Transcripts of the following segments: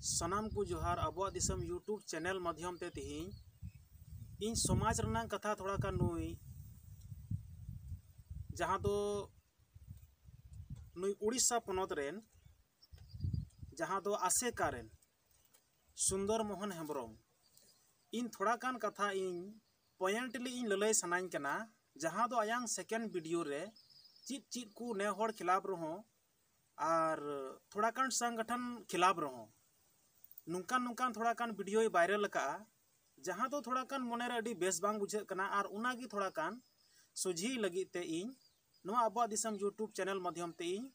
सनाम को जोहार आबुआ दिसम YouTube channel माध्यम ते तिहिं इन समाज रनांग कथा थोड़ा का नुई जहाँ दो नुई उड़ीसा पनोत रेन जहाँ दो आसेका रेन सुंदर मोहन हेम्ब्रम इन थोड़ा कान कथा इन पॉइंटली इन ललय सनाइन कना जहाँ दो आयांग सेकेंड वीडियो रे चीट चीट को ने होड़ खिलाफ रहो और थोड़ा कान संगठन खिलाफ रहो नुकान नुकान थोड़ा कान वीडियो वायरल का जहाँ तो थोड़ा कान मोने रे अडी बेस बांग बुझे कना और उनागी थोड़ा कान सुझी लगी ते इन नोआ आबुआ दिसम यूट्यूब चैनल माध्यम ते इन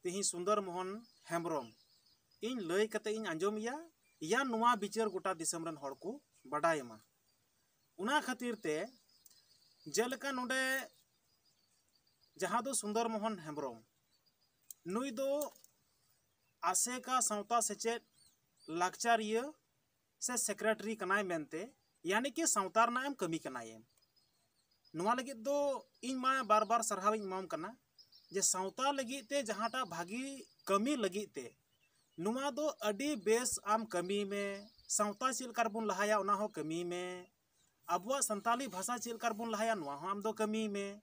तिही सुंदर मोहन हेम्ब्रम इन लय कते इन आंजोमिया या नोआ बिचार गोटा दिसम रन होड़ को बडायमा उना खातिर ते जेलका नोडे जहाँ दो सुंदर मोहन हेम्ब्रम नुई दो आसेका सावता सेचेद लाकचारिया से सेक्रेटरी कनाय मेनते यानी कि सावतार ना एम कमी कनाय नुआ लगी दो इन मा बार बार सरहाव इमाम कना जे सावता लगी ते जहाँटा भागी कमी लगी ते नुआ दो अडी बेस आम कमी में सावता चिलकार बुन लहाया उना हो कमी में अबुआ संताली भाषा चिलकार बुन लहाया नुआ हो आम दो कमी में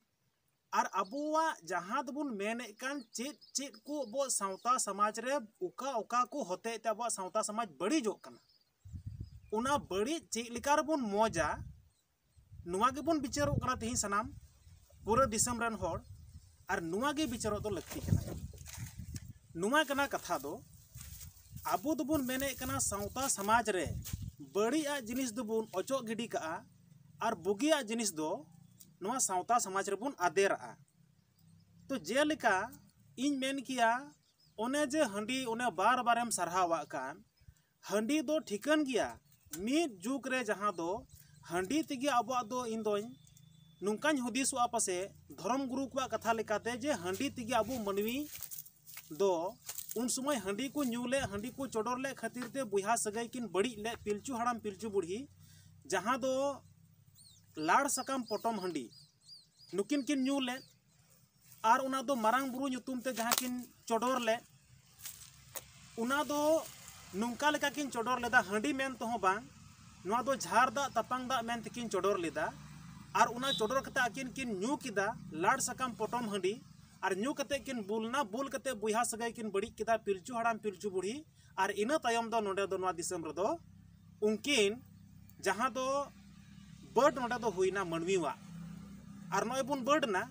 और अबुआ जहाँ दबुन मेने कान चेत चेत को अबुआ सावता समाज रे उका उका को होते ते अबुआ सावता समाज बड़ी जो कना उना बड़ी चेत लिकार बुन मोजा नुआ के बुन बिचारो कना तिही सनाम पूरा दिसम रन होड़ और नुआ के बिचारो तो लगती कना नुआ कना कथा दो अबु दबुन मेने कना सावता समाज रे बड़ी आ जिनिस दबुन ओचो गिडी का और बुगिया जिनिस दो नोआ सावता समाज रे बुन आदेरा तो जेलिका इन मेन किया ओने जे हंडी ओने बार बारेम सरहावा कान हंडी दो ठिकन गया मिद जुग रे जहाँ दो हंडी तिगे अबुआ दो इन दोन नुकान हुदिसुआ पासे धर्म गुरु को कथा लेकाते जे हंडी तिगे अबु मनवी दो उन समय हंडी को न्यूले हंडी को चोडर ले खातिर ते बुहा सगाई किन बड़ी ले पिलचू हड़ाम पिलचू बुढ़ी जहाँ दो लाड़ सकाम पटम हंडी नुकिन किन न्यू ले और उना दो मारांग बुरु नुतुम ते जहाँ किन चोडर ले उना दो नुंका लेका किन चोडर लेदा हंडी मेन तो बांग नुआ दो झार दा तपांग दा मेन तकिन चोडर लेदा और उना चोडर कते आकिन किन न्यू किदा लाड़ सकाम पटम हंडी और न्यू कते किन बुलना बुल कते बुहा सगाई किन बड़ी किदा पिलचू हड़ाम पिलचू बुढ़ी और इना तायम दो नोडे दो नुआ दिसम रदो उनकिन जहाँ दो बर्ड नोडे दो हुईना मनवीवा और नॉय बुन बर्ड ना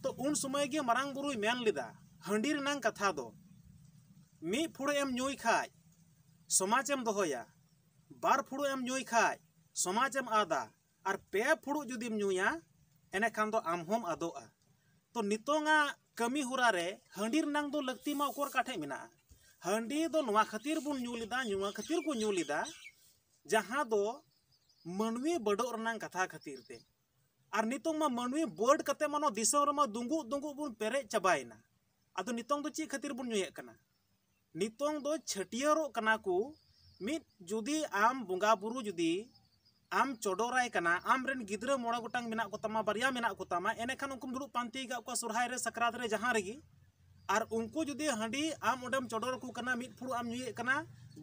तो उन समय के मारांग बुरुई मेन लिदा हंडी रनांग कथा दो मी फुड़ो एम न्यूई खाय समाज एम दोहोया बार फुड़ो एम न्यूई खाय समाज एम आदा और पे फुड़ो जुदीम न्यूया एने खान दो आमहोम आदोआ तो नितोंगा कमी हुरा रे हंडी रनांग दो लगती मा ओकर काठे मिना हंडी दो नुआ खातिर बुन न्यू लिदा नुआ खातिर को न्यू लिदा जहाँ दो मनवी बड़ो रनांग कथा खातिर ते और नितोंग मा मनवी बर्ड कते मानो दिसम रमा दुंगु दुंगु बुन पेरे चबायना अदो नितोंग दो ची खातिर बुन न्यूये कना नितोंग दो छटियरो कना को मित जुदी आम बुंगा बुरु जुदी आम चोडोराय कना आम रेन गिद्रा मोड़ा गोटांग मिना कोतामा बारिया मिना कोतामा एने खान उनकुम दुरु पांती गा को सुरहाय रे सकरात रे जहां रेगी और उनको जुदी हंडी आम ओडम चोडोर को कना मित फुरु आम न्यूये कना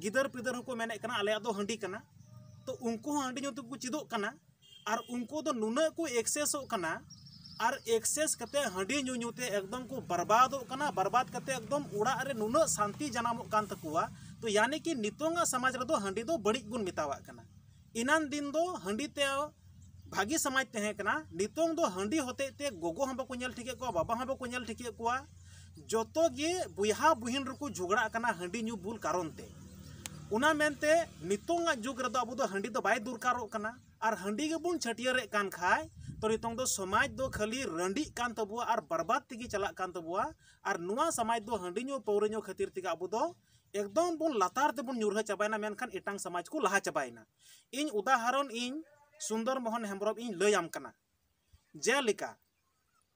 गिदर पिदर को मेने कना आले दो हंडी कना तो उनको हंडी न्यू को चिदो कना और उनको दो नुना को एक्सेस कना और एक्सेस कते हंडी न्यू न्यूते एकदम को बर्बाद कना बर्बाद कते एकदम उड़ा रे नुना शांति जनामो कान तकुआ तो यानी कि नितोंगा समाज रे दो हंडी दो बड़ी गुण मितावा कना इनान दिन दो हंडी ते भागी समाज ते कना नितोंग दो हंडी होते ते गोगो हम बाको नेल ठिके को बाबा हम बाको नेल ठिके को जोतो गे बुहा बुहिन रको झगड़ा कना हंडी न्यू बुल कारण ते उना मेनते नितोंगा जुग रे दो अबु दो हंडी दो बाय दुरकारो कना और हंडी के बुन छटियरे कान खाय तो नितोंग दो समाज दो खाली रंडी कान तबुआ और बर्बाद तिगी चला कान तबुआ और नुआ समाज दो हंडी न्यू पौरे न्यू खातिर तिगा अबु दो एकदम बुन लातार ते बुन न्यूरह चबायना मेनखान एटांग समाज को लहा चबायना इन उदाहरण इन सुंदर मोहन हेम्ब्रम इन लयाम कना जेलिका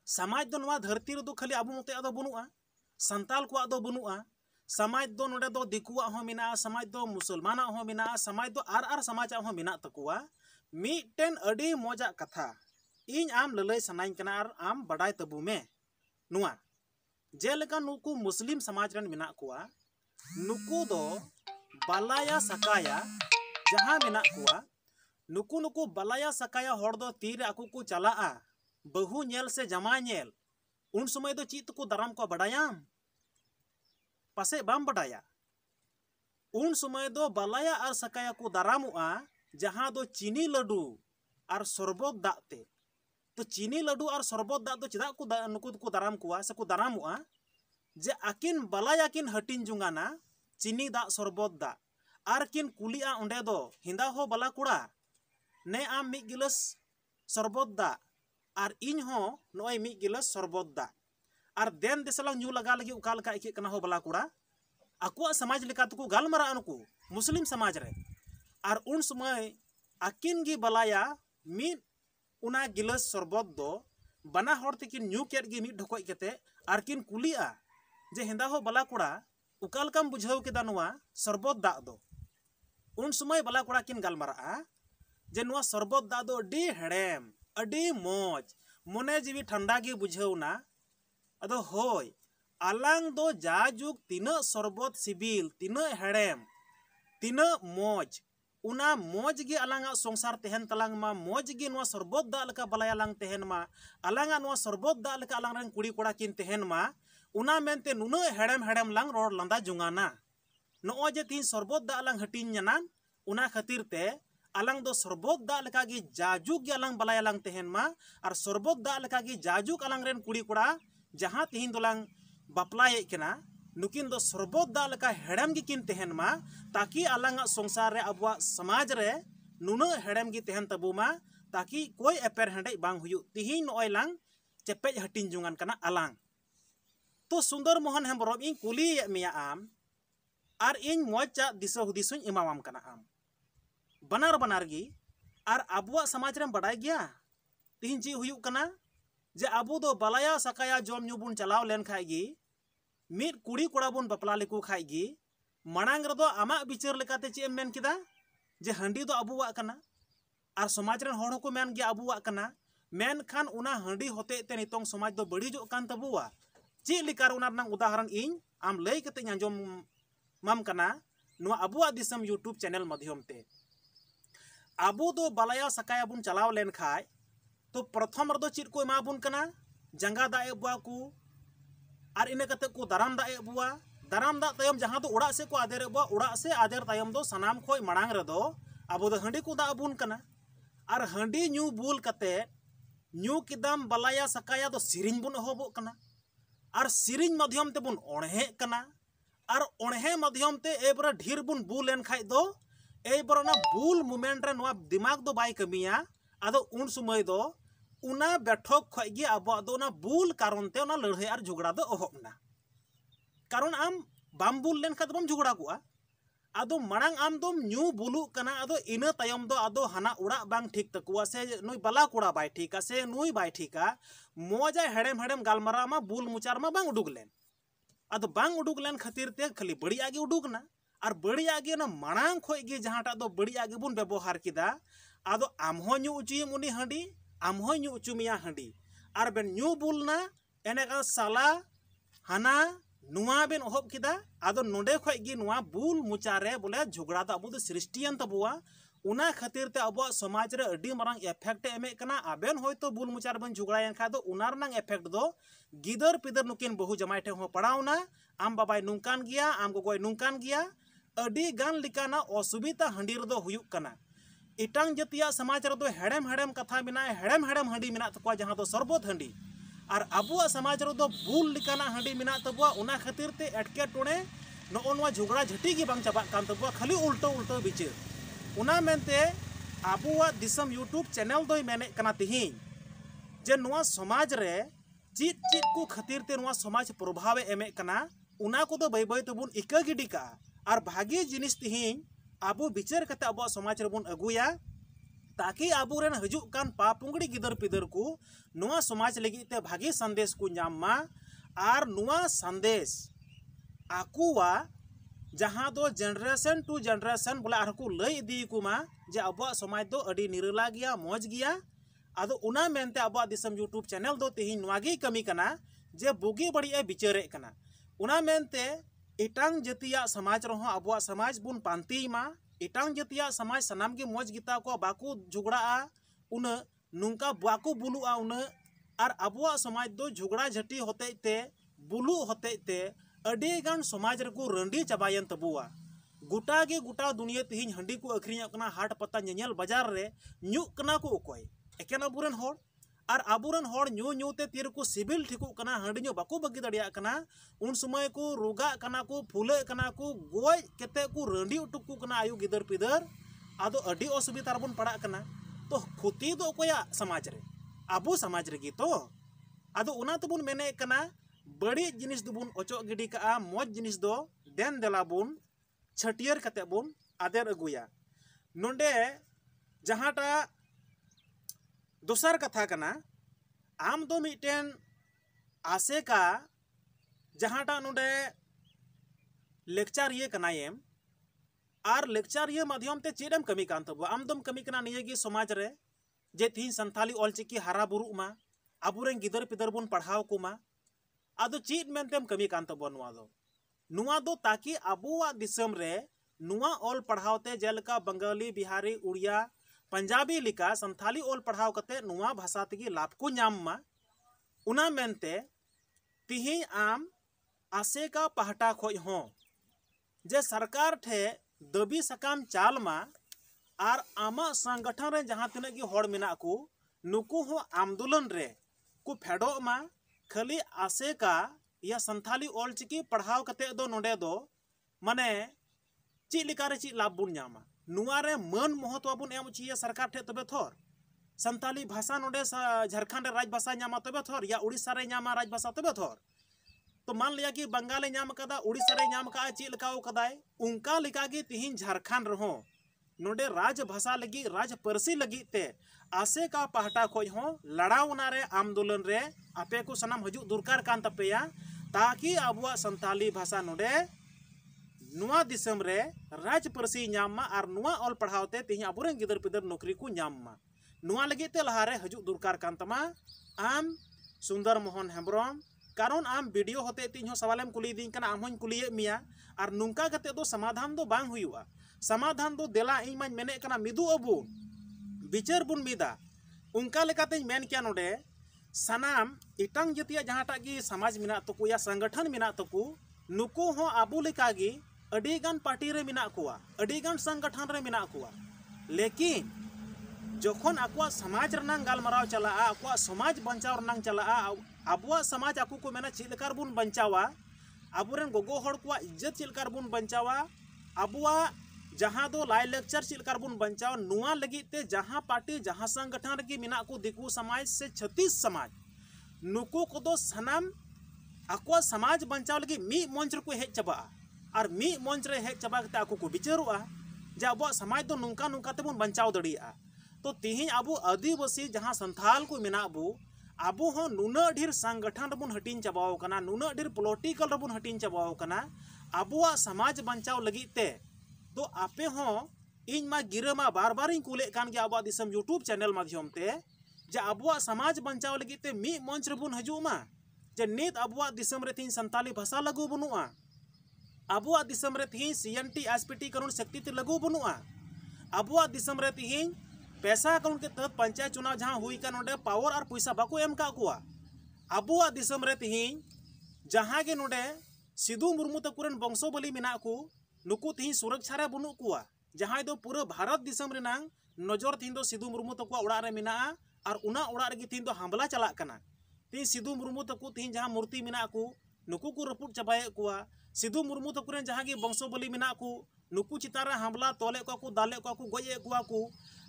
समाज दो नुआ धरती रे दो खाली अबु मते आदो बनुआ संताल को आदो बनुआ समाज दो नोडे दो दिकुआ हो मिना समाज दो मुसलमाना हो मिना समाज दो आर समाज हो मिना तकुआ मिटेन अडी मोजा कथा इन आम ललय सनाइन कना और आम बडाय तबु में नुआ जेलिका नुकु मुस्लिम समाज रन मिना कुआ नुकु दो balaya sakaya jaha menak kuwa nuku balaya sakaya hor do tire aku ku chalaa bahu nyel se jama nyel un समय do chit ku daram ko badayam pase bam badaya un समय do balaya ar sakaya ku daramua jaha do chini ladu ar sorbot dak te तो चीनी लड्डू और शरबत दा तो चेदा नुकु को दाराम कुआ से को दारामुआ जे आकिन बलाया किन हटिन जुंगाना चीनी दा शरबत दा आर किन कुलिया ओंडे दो हिंदा हो बला कुड़ा ने आम मिक गिलास शरबत दा आर इन हो नोय मिक गिलास शरबत दा आर देन देसलांग न्यू लगा लगी उकाल का इके कना हो बला कुड़ा आकुआ समाज लेका तुकु गालमरा अनको मुस्लिम समाज रे आर उन समय आकिन गी बलाया मिट उना गिलास शरबत दो बना हर तकिन न्यू केट गी मिट ढोकoj केते आर किन कुलिया जे हिंदा हो बला कुड़ा उकाल कम बुझाव केदा नुआ शरबत दा दो उन समय बला कुड़ा किन गालमरा जे नुआ शरबत दा दो अडी हेड़ेम अडी मोज मने जीवी ठंडा गी बुझावना अदो होय आलांग दो जाजुग तिना शरबत सिबिल तिना हेड़ेम तिना मोज उना मोज गे अलंगा संसार तेहन तलांग मा मोज गे नुआ शरबत दा लका बलाया लांग तेहन मा अलंगा नुआ शरबत दा लका अलंग रंग कुड़ी कोड़ा किन तेहन मा उना मेनते नुना हेड़ेम हेड़ेम लांग रोड लंदा जुंगाना नो जे तीन शरबत दा अलंग हटिन जना उना खातिर ते अलंग दो शरबत दा लका गे जाजुग गे अलंग बलाया लांग तेहन मा और शरबत दा लका गे जाजुग अलंग रेन कुड़ी कोड़ा जहां तिहिन दोलांग बापलाये केना नुकिन दो शरबत दा लका हेड़ेम गी किन तेहन मा ताकि अलंगा संसार रे अबवा समाज रे नुना हेड़ेम गी तेहन तबुमा ताकि कोई एपेर हेंडे बांग हुयु तिहिन नोय लांग चेपेज हटिन जुंगान कना अलंग तो सुंदर मोहन हेम्ब्रम इन कुली मिया आम आर इन मोजा दिशा हुदिसुन इमावाम कना आम बनार गी आर अबवा समाज रे बडाय गया तिहिन जी हुयु कना जे अबु दो बलाया सकाया जम न्यू बुन चलाव लेन खाय गी मिट कुड़ी कोड़ा बुन बपला लेकु खाय गी मांग रदो आमा विचार लेकाते चे मेन किदा जे हंडी दो अबुवा कना आर समाज रेन होड़ को मेन गे अबुवा कना मेन खान उना हंडी होते ते नितोंग समाज दो बड़ी जो कान तबुवा चे लिकार उना नंग उदाहरण इन आम लई कते न्याजोम मम कना नुआ अबुवा दिसम यूट्यूब चैनल माध्यम ते अबु दो बलाया सकाया बुन चलाव लेन खाय तो प्रथम रदो चिट को एमा बुन कना जंगा दा एबुआ को आर इने कते को दाराम दा एबुआ दाराम दा तयम जहां दो उड़ा से को आदेर एबुआ उड़ा से आदेर तयम दो सनाम खोय मांग रदो अबु दो हंडी को दा बुन कना आर हंडी न्यू बुल कते न्यू किदम बलाया सकाया दो सिरिंज बुन होबो कना आर सिरिंज माध्यम ते बुन ओणहे कना आर ओणहे माध्यम ते एबरा ढीर बुन बुलेन खाय दो एबरा ना बुल मोमेंट रे नोआ दिमाग दो बाय कमिया आदो उन समय दो उना बैठक खय गे अब दो ना बुल कारण ते उना लड़ाई आर झगड़ा दो ओहबना कारण आम बाम बुल लेन खाद बम झगड़ा कुआ आदो मांग आम दो न्यू बुलु कना आदो इना तयम दो आदो हाना उड़ा बांग ठीक तकुआ से नुई बला कुड़ा बाय ठीका से नुई बाय ठीका मोजा हेड़ेम हेड़ेम गालमरा मा बुल मुचार मा बांग उडुक लेन आदो बांग उडुक लेन खातिर ते खाली बड़ी आगे उडुकना और बड़ी आगे ना मांग खय गे जहाटा दो बड़ी आगे बुन व्यवहार किदा आदो आम हो न्यू उचुयम उनी हंडी आम हो new उचुमिया handi are Ben new बुलना एने का साला हाना नुआ बेन ओहब किदा आदो नोडे खय गे नुआ बुल मुचारे बोले झगड़ा दा अबु दो सृष्टियन तबुआ उना खातिर ते अबु समाज रे अडी मारंग इफेक्ट एमे कना आबेन होयतो बुल मुचार बन झगड़ायन खा दो उनार नंग इफेक्ट दो गिदर पिदर नुकिन बहु जमाय ठे हो पड़ावना आम बाबाय नुंकान गिया आम गोगोय नुंकान गिया अडी गान लिकाना असुविधा हंडी रे दो हुयुक कना इटांग जतिया समाज रे दो हेड़ेम हेड़ेम कथा मिना हेड़ेम हेड़ेम हंडी मिना तकवा जहां दो शरबत हंडी और अबुआ समाज रे दो बुल लिकाना हंडी मिना तबुआ उना खातिर ते एटके टोणे नोनवा झगड़ा झटी गे बांग चाबा कान तबुआ खाली उल्टो उल्टो बिचार उना मेनते अबुआ दिसम यूट्यूब चैनल दोय मेने कना तिहिन जे नुआ समाज रे चित चित को खातिर ते नुआ समाज प्रभाव एमे कना उना को दो बै बै तबुन इका गिडी का और भागी जिनिस तिहिन आबो विचार कते अबुआ समाज रे बुन अगुया ताकि आबुरेन हजु कान पापुंगड़ी गिदर पिदर को नुआ समाज लगी ते भागी संदेश को नाम मा आर नुआ संदेश आकुआ जहां दो जनरेशन टू जनरेशन बोले आर को लई इदी को मा जे अबुआ समाज दो अडी निरला गया मौज गया आदो उना मेनते अबुआ दिसम यूट्यूब चैनल दो तिहिन नुआगी कमी कना जे बुगी बड़ी ए विचारे कना उना मेनते इटांग जातिया समाज रहो आबुआ समाज बुन पांतीमा इटांग जातिया समाज सनाम के मौज गिता को बाकू झगड़ा उन नुंका बाकू बुलुआ उन और आबुआ समाज दो झगड़ा झटी होते ते बुलु होते ते अडी गान समाज रको रंडी चाबायन तबुआ गोटा गे गोटा दुनिया तिहिन हंडी को अखरिया कना हाट पता नेल बाजार रे न्यू कना को ओकोय एकेन आबुरन होड़ और आबुरन होड़ न्यू न्यू ते तीर को सिबिल ठिकु कना हंडी न्यू बाकू बगी दड़िया कना उन समय को रोगा कना को फुले कना को गोय केते को रंडी उटुकु कना आयु गिदर पिदर आदो अडी असुविधा रबन पड़ा कना तो खुती दो कोया समाज रे आबू समाज रे तो आदो उना तबुन मेने कना बड़ी जिनिस दुबुन ओचो गिडी का मौज जिनिस दो देन देला बुन छटियर कते बुन आदेर अगुया नोंडे जहाटा दोसर कथा कना आम दो मिटेन आसेका जहाटा नोंडे लेक्चर ये कनायेम और लेक्चर ये माध्यम ते चेडम कमी कान तब आम दम कमी कना निये गी समाज रे जे थी संथाली ऑलचिकी हारा बुरु मा आबुरेन गिदर पिदर बुन पढ़ाव कुमा आदो चीज मेनतेम कमी कान तब नुआ दो ताकि आबुआ दिसम रे नुआ ऑल पढ़ावते जेलका बंगाली बिहारी उड़िया पंजाबी लिका संथाली ऑल पढ़ाव कते नुआ भाषा तगी लाभ को नाम मा उना मेनते तिही आम आसेका पहटा खोज हो जे सरकार ठे दबी सकाम चाल मा और आमा संगठन रे जहां तिना की होड़ मेना को नुकु हो आंदोलन रे को फेडो मा खाली आसेका या संथाली ऑलचिकी पढ़ाव कते दो नोडे दो माने ची लिकारे ची लाभ बुन नामा नुआ रे मन महत्व बुन एम उचिया सरकार ठे तबे थोर संथाली भाषा नोडे झारखंड रे राज भाषा नामा तबे थोर या उड़ीसा रे नामा राज भाषा तबे थोर तो मान लिया कि बंगाले नाम कदा उड़ीसा रे नाम का ची लकाव कदाय उनका लिका गी तिहिन झारखंड रहो नोडे राज भाषा लगी राज परसी लगी ते आसे का पहटा खोज हो लड़ावना रे आंदोलन रे आपे को सनाम हजू दुरकार कान तपेया ताकि आबुआ संथाली भाषा नोडे नुआ दिसम रे राज परसी नाम और नुआ ऑल पढ़ावते तिही आबुरेन गिदर पिदर नौकरी को नाम नुआ लगे ते लहारे हजू दुरकार कान तमा आम सुंदर मोहन हेम्ब्रम कारण आम वीडियो होते तीन सवालेम कुली दी कना आम हों कुलिये मिया और नुंका कते दो समाधान दो बांग हुआ समाधान दो देला इन मां मेने कना मिदु अबु विचार बुन मिदा उनका लेकाते मेन क्या नोडे सनाम इटांग जतिया जहाटा की समाज मिना तको या संगठन मिना तको नुको हो आबु लेकागी अडीगान पार्टी रे मिना कुआ अडीगान संगठन रे मिना कुआ लेकिन जखन आकुआ समाज रनांग गालमाराव चला आकुआ समाज बंचाव रनांग चला आबुआ समाज आकु को मेना चिलकार बुन बंचावा आबुरेन गोगो हड़ कुआ इज्जत चिलकार बुन बंचावा आबुआ जहाँ दो लाई लेक्चर चिलकार बुन बंचाव नुआ लगी ते जहाँ पार्टी जहाँ संगठन रगी मिना को दिकु समाज से 36 समाज नुकु को दो सनाम आकुआ समाज बंचाव लगी मी मंच को हेज चबा और मी मंच रे हेज चबा कते आकु को विचारुआ जे आबुआ समाज दो नुंका नुंका ते बुन बंचाव दड़िया तो तिहिं आबु आदिवासी जहाँ संथाल को मिना आबु हो नुना ढेर संगठन रबुन हटिन चबाव कना नुना ढेर पॉलिटिकल रबुन हटिन चबाव कना आबुआ समाज बंचाव लगी ते तो आपे हो इन मा गिरा मा बार बार इन कुले कान के आबुआ दिसम यूट्यूब चैनल माध्यम ते जे आबुआ समाज बंचाव लगी ते मी मंच रबुन हजू मा जे नित आबुआ दिसम रे थिन संताली भाषा लागू बनुआ आबुआ दिसम रे थिन सीएनटी एसपीटी करुण शक्ति ते लागू बनुआ आबुआ दिसम रे थिन पैसा अकाउंट के तहत पंचायत चुनाव जहां हुई का नोडे पावर और पैसा बाको एम का कुआ आबुआ दिसम रे तिहिं जहां के नोडे सिधु मुर्मू तकुरन वंशो बली मिना को नुकु तिहिं सुरक्षा रे बनु कुआ जहां दो पूरा भारत दिसम रे नांग नजर तिहिं दो सिधु मुर्मू तकुआ उड़ा रे मिना और उना उड़ा रे तिहिं दो हमला चला कना तिहिं सिधु मुर्मू तकु तिहिं जहां मूर्ति मिना को नुकु को रपुट चबाए कुआ सिधु मुर्मू तकुरन जहां के वंशो बली मिना को नुकु चितारा हमला तोले को दाले को गोये कुआ को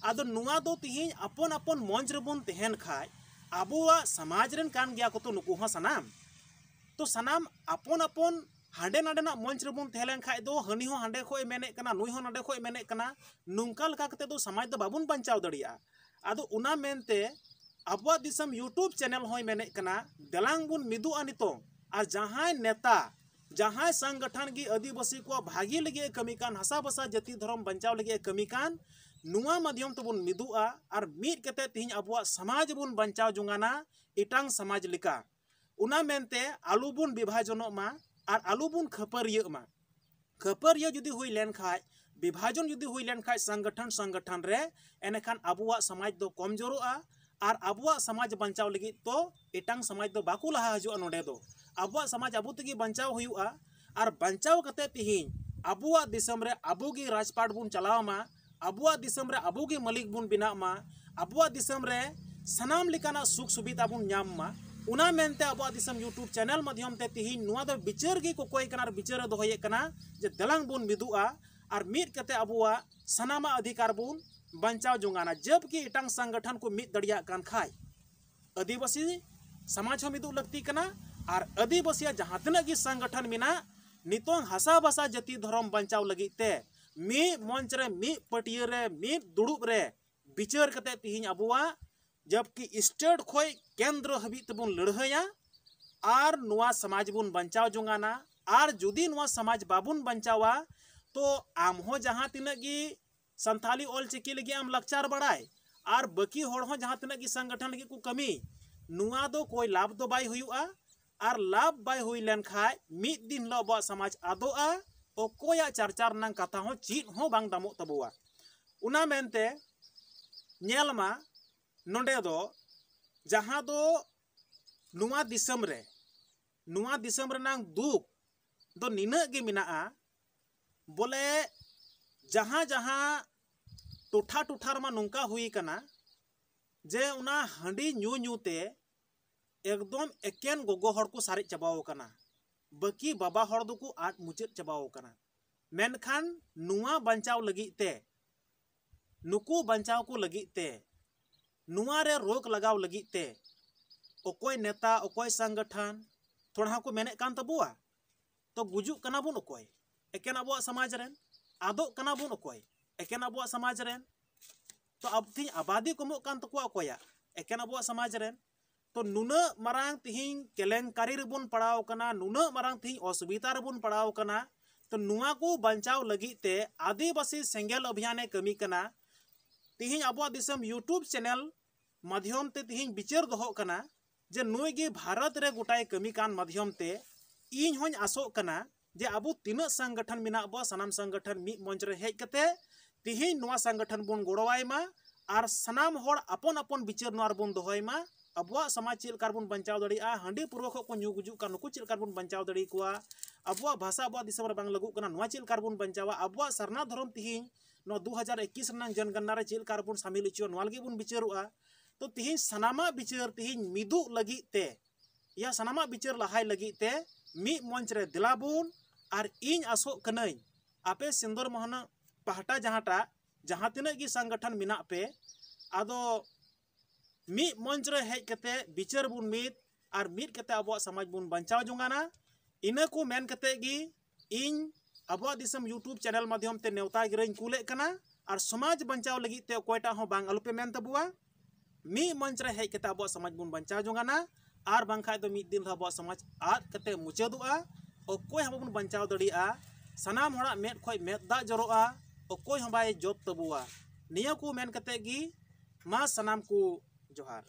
आदो नुआ दो तिहिं अपन अपन मंच रेबुन तेहन खाय आबुआ समाज रेन कान गया को तो नुकु हो सनाम तो सनाम अपन अपन हांडे नाडेना मंच रेबुन तेहलेन खाय दो हनी हो हांडे खोय मेने कना नुई हो नाडे खोय मेने कना नुंका लका कते दो समाज दो बाबुन बंचाव दड़िया आदो उना मेनते आबुआ दिसम यूट्यूब चैनल होय मेने कना देलांग बुन मिदु अनितो आ जहां नेता जहां संगठन की आदिवासी को भागी लगे कमी कान हसा बसा जाति धर्म बंचाव लगे कमी कान नुआ माध्यम तबुन मिदुआ और मीट कते तिहिं आबुआ समाज बुन बंचाव जुंगाना इटांग समाज लिका उना मेनते आलु बुन विभाजनों मा और आलू बुन खपरिया मा खपरिया जुदी हुई लेन खाय विभाजन जुदी हुई लेन खाय संगठन संगठन रे एनेखान आबुआ समाज दो कमजोरोआ और आबुआ समाज बंचाव लगी तो एटांग समाज दो बाकू लहा हजुआ नोडे दो आबुआ समाज आबू तेगी बंचाव हुयुआ और बंचाव कते तिहिन आबुआ दिसम रे आबूगी राजपाट बुन चलाव मा आबुआ दिसम रे आबूगी मलिक बुन बिना मा आबुआ दिसम रे सनाम लिकाना सुख सुविधा बुन ᱧᱟᱢ मा उना मेनते आबुआ दिसम यूट्यूब चैनल माध्यम ते तिहिन नुआ दो बिचार गी कोकोय कना बिचार दोहये कना जे दलांग बुन मिदुआ और मीट कते आबुआ सनामा अधिकार बुन बंचाव जोंगाना जबकि इटांग संगठन को मिद दड़िया कान खाय आदिवासी समाज हो मिदु लगती कना और आदिवासी जहां तने गी संगठन मिना नितों हसा बसा जाति धर्म बंचाव लगी ते मी मंच रे मी पटिया रे मी दुड़ुब रे बिचार कते तिहिन आबुआ जबकि स्टेट खोय केंद्र हबी तबुन लड़हया और नुआ समाज बुन बंचाव जोंगाना और जुदी नुआ समाज बाबुन बंचावा तो आम हो जहां तिना गी संथाली ऑल चिकी लगी आम लक्चार बढ़ाए और बाकी होड़ हो जहां तिना गी संगठन लगी को कमी नुआ दो कोई लाभ दो बाय हुयुआ और लाभ बाय हुई लेन खाय मिद दिन लो बा समाज आदोआ ओ कोया चर्चा रनांग कथा हो चीज हो बांग दामो तबुआ उना मेनते नेल मा नोंडे दो जहां दो नुआ दिसम रनांग दुख दो निना गे मिनाआ बोले जहां जहां टोठा टोठा रमा नोंका हुई कना जे उना हांडी न्यू न्यू ते एकदम एकेन गोगो हड़ को सारे चबाओ कना बाकी बाबा हड़ दो को आट मुचाद चबाओ कना मेनखान नुआ बंचाव लगी ते नुकु बंचाव को लगी ते नुआ रे रोक लगाव लगी ते ओकोय नेता ओकोय संगठन थोड़ा को मेने कान तबुआ तो गुजु कना बुन ओकोय एकेन आबुआ समाज रेन आदो कना बुन ओकोय एकेन आबुआ समाज रेन तो अब थी आबादी कमो कान तकुआ ओकोया एकेन आबुआ समाज रेन तो नुना मरांग तिहिं केलेंकारी रेबुन पड़ाव कना नुना मरांग तिहिं असुविधा रेबुन पड़ाव कना तो नुआ को बंचाव लगी ते आदिवासी सेंगेल अभियान कमी कना तिहिं आबुआ दिसम यूट्यूब चैनल माध्यम ते तिहिं बिचार दोहो कना जे नुई गे भारत रे गोटाय कमी कान माध्यम ते इन हों आसो कना जे आबू तीना संगठन मिना बो सनाम संगठन मी मंच रे हेज कते तिहिं नुआ संगठन बुन गोड़वाय मा और सनाम होड़ अपन अपन बिचार नोर बुन दोहय मा आबुआ समाज चेल कार्बन बंचाव दड़िया हांडी पूर्वक को न्यू गुजु का नुकु चेल कार्बन बंचाव दड़ी कुआ आबुआ भाषा आबुआ दिसम रे बांग लगु कना नुआ चेल कार्बन बंचावा आबुआ सरना धर्म तिहिं नो 2021 रनांग जनगणना रे चेल कार्बन शामिल इचो नोलगी बुन बिचारुआ तो तिहिं सनामा बिचार तिहिं मिदु लगी ते या सनामा बिचार लहाय लगी ते मी मंच रे दिलाबुन और इन आसो कनई आपे सिंदूर मोहन पहाटा जहां तिना गी संगठन मिना पे आदो मी मंच रे हेज कते बिचार बुन मिद और मिद कते आबुआ समाज बुन बंचाव जोंगाना इना को मेन कते गी इन आबुआ दिसम यूट्यूब चैनल माध्यम ते नेवता गिरइन कुले कना और समाज बंचाव लगी ते कोयटा हो बांग अलुपे मेन तबुआ मी मंच रे हेज कते आबुआ समाज बुन बंचाव जोंगाना और बांखाय दो मिद दिन आबुआ समाज आद कते मुचादुआ ओकोय हम बुन बंचाव दड़िया सनाम होड़ा मेद खोय मेद दा जरोआ ओकोय हम बाय जोत तबुआ निया को मेन कते गी मा सनाम को जोहार।